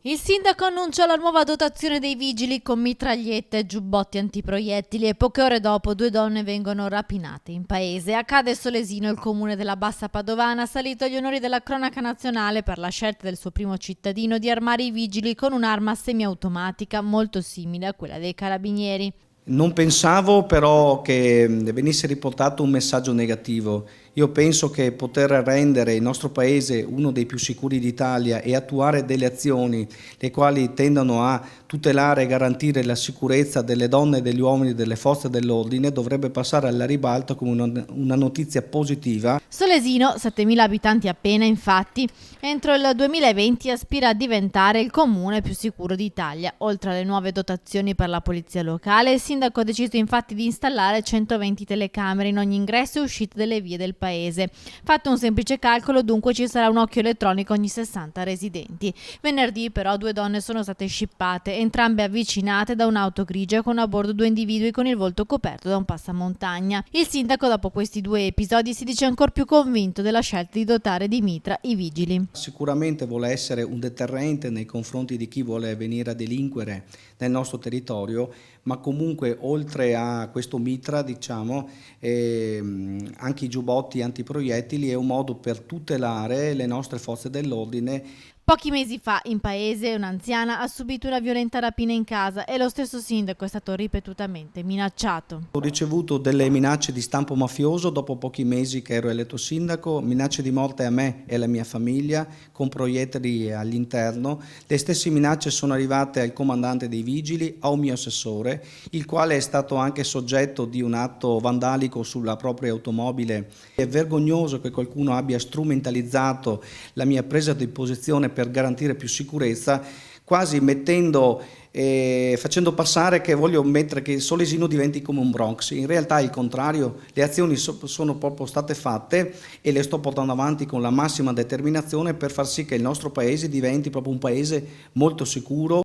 Il sindaco annuncia la nuova dotazione dei vigili con mitragliette e giubbotti antiproiettili e poche ore dopo 2 donne vengono rapinate in paese. Accade a Solesino, il comune della Bassa Padovana, salito agli onori della cronaca nazionale per la scelta del suo primo cittadino di armare i vigili con un'arma semiautomatica molto simile a quella dei carabinieri. Non pensavo però che venisse riportato un messaggio negativo. Io penso che poter rendere il nostro paese uno dei più sicuri d'Italia e attuare delle azioni le quali tendano a tutelare e garantire la sicurezza delle donne e degli uomini delle forze dell'ordine dovrebbe passare alla ribalta come una notizia positiva. Solesino, 7.000 abitanti appena, infatti, entro il 2020 aspira a diventare il comune più sicuro d'Italia. Oltre alle nuove dotazioni per la polizia locale, il sindaco ha deciso infatti di installare 120 telecamere in ogni ingresso e uscita delle vie del paese. Fatto un semplice calcolo, dunque ci sarà un occhio elettronico ogni 60 residenti. Venerdì però 2 donne sono state scippate, entrambe avvicinate da un'auto grigia con a bordo 2 individui con il volto coperto da un passamontagna. Il sindaco, dopo questi 2 episodi, si dice ancora più convinto della scelta di dotare di mitra i vigili. Sicuramente vuole essere un deterrente nei confronti di chi vuole venire a delinquere nel nostro territorio, ma comunque oltre a questo mitra, diciamo, anche i giubbotti antiproiettili è un modo per tutelare le nostre forze dell'ordine. Pochi mesi fa in paese un'anziana ha subito una violenta rapina in casa e lo stesso sindaco è stato ripetutamente minacciato. Ho ricevuto delle minacce di stampo mafioso dopo pochi mesi che ero eletto sindaco, minacce di morte a me e alla mia famiglia con proiettili all'interno. Le stesse minacce sono arrivate al comandante dei vigili, a un mio assessore, il quale è stato anche soggetto di un atto vandalico sulla propria automobile. È vergognoso che qualcuno abbia strumentalizzato la mia presa di posizione per garantire più sicurezza, quasi facendo passare che voglio mettere che Solesino diventi come un Bronx. In realtà è il contrario, le azioni sono proprio state fatte e le sto portando avanti con la massima determinazione per far sì che il nostro paese diventi proprio un paese molto sicuro.